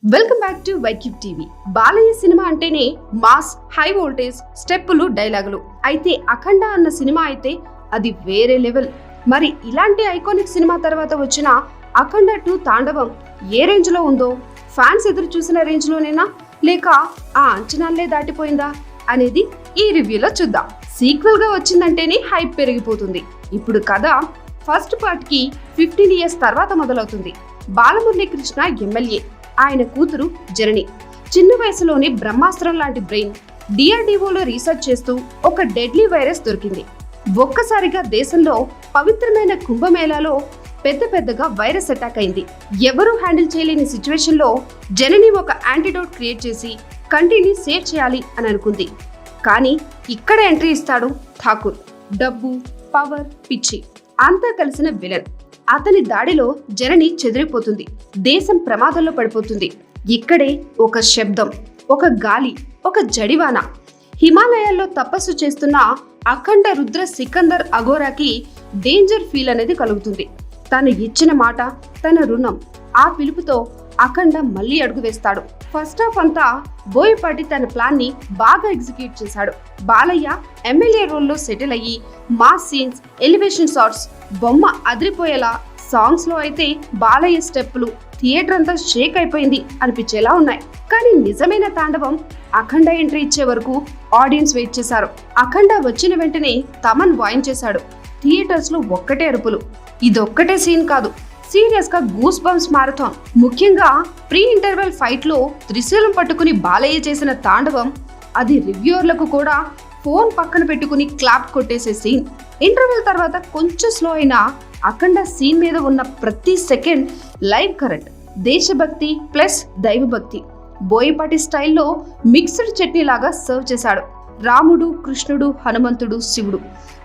Welcome back to వైక్యూబ్ TV. Balayya సినిమా అంటేనే మాస్, హై వోల్టేజ్, స్టెప్పులు, డైలాగులు. అయితే అఖండ అన్న సినిమా అయితే అది వేరే లెవెల్. మరి ఇలాంటి ఐకానిక్ సినిమా తర్వాత వచ్చిన అఖండ 2 తాండవం ఏ రేంజ్ లో ఉందో, ఫ్యాన్స్ ఎదురు చూసిన రేంజ్ లోనేనా లేక ఆ అంచనాలే దాటిపోయిందా అనేది ఈ రివ్యూలో చూద్దాం. సీక్వెల్ గా వచ్చిందంటేనే హైప్ పెరిగిపోతుంది. ఇప్పుడు కథ ఫస్ట్ పార్ట్ కి 15 ఇయర్స్ తర్వాత మొదలవుతుంది. బాలమురళీకృష్ణ ఎమ్మెల్యే, ఆయన కూతురు జనని చిన్న వయసులోనే బ్రహ్మాస్త్రం లాంటి బ్రెయిన్. డిఆర్డిఓలో రీసెర్చ్ చేస్తూ ఒక డెడ్లీ వైరస్ దొరికింది. ఒక్కసారిగా దేశంలో పవిత్రమైన కుంభమేళాలో పెద్దగా వైరస్ అటాక్ అయింది. ఎవరూ హ్యాండిల్ చేయలేని సిచ్యువేషన్ లో జనని ఒక యాంటీడోట్ క్రియేట్ చేసి కంట్రీని సేవ్ చేయాలి అని అనుకుంది. కానీ ఇక్కడ ఎంట్రీ ఇస్తాడు ఠాకూర్. డబ్బు, పవర్, పిచ్చి అంతా కలిసిన విలన్. అతని దాడిలో జనని చెదిరిపోతుంది. దేశం ప్రమాదంలో పడిపోతుంది. ఇక్కడే ఒక శబ్దం, ఒక గాలి, ఒక జడివాన. హిమాలయాల్లో తపస్సు చేస్తున్న అఖండ రుద్ర సికందర్ అఘోరాకి డేంజర్ ఫీల్ అనేది కలుగుతుంది. తను ఇచ్చిన మాట, తన రుణం. ఆ పిలుపుతో అఖండ మళ్ళీ అడుగు వేస్తాడు. ఫస్ట్ హాఫ్ అంతా బోయపాటి తన ప్లాన్ ని బాగా ఎగ్జిక్యూట్ చేశాడు. బాలయ్య ఎమ్మెల్యే రోల్లో సెటిల్ అయ్యి మాస్ సీన్స్, ఎలివేషన్ షాట్స్, బొమ్మ అదిరిపోయేలా. సాంగ్స్ లో అయితే బాలయ్య స్టెప్పులు థియేటర్ అంతా షేక్ అయిపోయింది అనిపించేలా ఉన్నాయి. కానీ నిజమైన తాండవం అఖండ ఎంట్రీ ఇచ్చే వరకు ఆడియన్స్ వెయిట్ చేశారు. అఖండ వచ్చిన వెంటనే తమన్ వాయించేశాడు. థియేటర్స్ లో ఒక్కటే అరుపులు. ఇదొక్కటే సీన్ కాదు, సీరియస్ గా గూస్ బంప్స్ మారథాన్. ముఖ్యంగా ప్రీ ఇంటర్వెల్ ఫైట్ లో త్రిశూలం పట్టుకుని బాలయ్య చేసిన తాండవం, అది రివ్యూవర్లకు కూడా ఫోన్ పక్కన పెట్టుకుని క్లాప్ కొట్టేసే సీన్. ఇంటర్వెల్ తర్వాత కొంచెం స్లో అయినా అఖండ సీన్ మీద ఉన్న ప్రతి సెకండ్ లైవ్ కరెంట్. దేశభక్తి ప్లస్ దైవభక్తి బోయపాటి స్టైల్లో మిక్స్డ్ చట్నీ లాగా సర్వ్ చేశాడు. రాముడు, కృష్ణుడు, హనుమంతుడు, శివుడు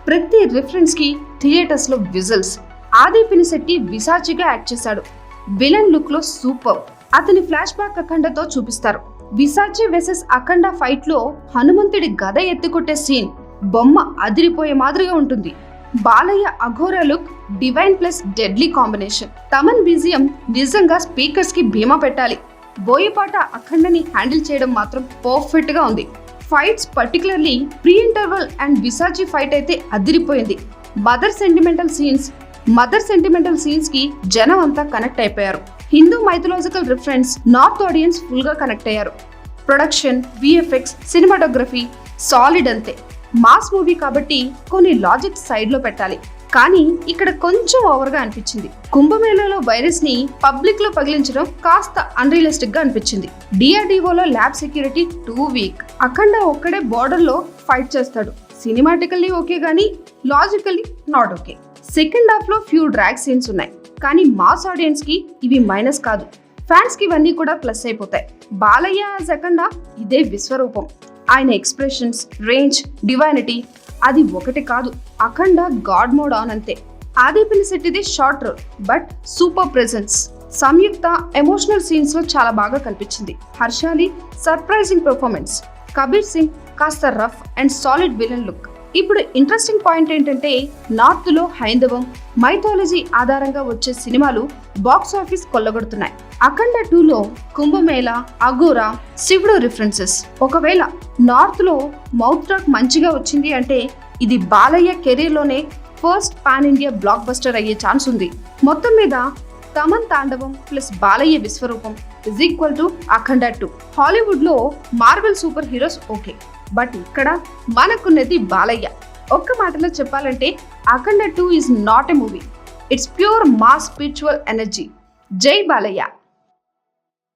ప్రతి రిఫరెన్స్ కి థియేటర్స్ లో విజిల్స్. ఆది పినిశెట్టి విశాచిగా యాక్ట్ చేశాడు. విలన్ లుక్ లో సూపర్. అతని ఫ్లాష్ బ్యాక్ అఖండతో చూపిస్తారు. విశాచి వెసెస్ అఖండ ఫైట్ లో హనుమంతుడి గద ఎత్తికొట్టే సీన్ బొమ్మ అదిరిపోయే మాదిరిగా ఉంటుంది. Balayya Aghora look divine plus deadly combination. Thaman BGM నిజంగా స్పీకర్స్ కి బీమా పెట్టాలి. బోయపాట అఖండని హ్యాండిల్ చేయడం మాత్రం పర్ఫెక్ట్ గా ఉంది. Fights particularly pre interval and విశాచి ఫైట్ అయితే అదిరిపోయింది. మదర్ సెంటిమెంటల్ సీన్స్ కి జనం అంతా కనెక్ట్ అయిపోయారు. Hindu mythological reference north audience full గా కనెక్ట్ అయ్యారు. ప్రొడక్షన్, విఎఫ్ఎక్స్, సినిమాటోగ్రఫీ సాలిడ్ అంతే. మాస్ మూవీ కాబట్టి కొన్ని లాజిక్ సైడ్ లో పెట్టాలి. కానీ ఇక్కడ కొంచెం ఓవర్ గా అనిపించింది. కుంభమేళాలో వైరస్ ని పబ్లిక్ లో పగిలించడం కాస్త అన్రియలిస్టిక్ గా అనిపించింది. డిఆర్డిఓలో ల్యాబ్ సెక్యూరిటీ టూ వీక్. అఖండ ఒక్కడే బోర్డర్ లో ఫైట్ చేస్తాడు. సినిమాటికల్లీ ఓకే గానీ logically not okay. Second half లో ఫ్యూ డ్రాగ్ సీన్స్ ఉన్నాయి. కానీ మాస్ ఆడియన్స్ కి ఇవి మైనస్ కాదు. ఫ్యాన్స్ కి ఇవన్నీ కూడా ప్లస్ అయిపోతాయి. బాలయ్య సెకండ్ హాఫ్ ఇదే విశ్వరూపం. ఆయన ఎక్స్ప్రెషన్స్, రేంజ్, డివైనిటీ అది ఒకటి కాదు. అఖండ గాడ్ మోడ్ ఆన్ అంతే. ఆది పినిశెట్టిది short role but super presence. Samyuktha emotional scenes లో చాలా బాగా కనిపించింది. Harshaali surprising performance. కబీర్ సింగ్ కాస్త rough and solid villain look. ఇప్పుడు ఇంట్రెస్టింగ్ పాయింట్ ఏంటంటే నార్త్ లో హైందవం, మైథాలజీ ఆధారంగా వచ్చే సినిమాలు బాక్స్ ఆఫీస్ కొల్లగొడుతున్నాయి. అఖండ 2లో కుంభమేళ, అఘోరా, శివుడు రిఫరెన్సెస్. ఒకవేళ నార్త్ లో మౌత్ టాక్ మంచిగా వచ్చింది అంటే ఇది బాలయ్య కెరీర్ లోనే first pan India blockbuster అయ్యే ఛాన్స్ ఉంది. మొత్తం మీద తమన్ తాండవం ప్లస్ బాలయ్య విశ్వరూపం is equal to Akhanda 2. Hollywood లో Marvel super heroes okay, but ఇక్కడ మనకున్నది బాలయ్య. ఒక్క మాటలో చెప్పాలంటే Akhanda 2 is not a movie, it's pure mass spiritual energy. జై బాలయ్య.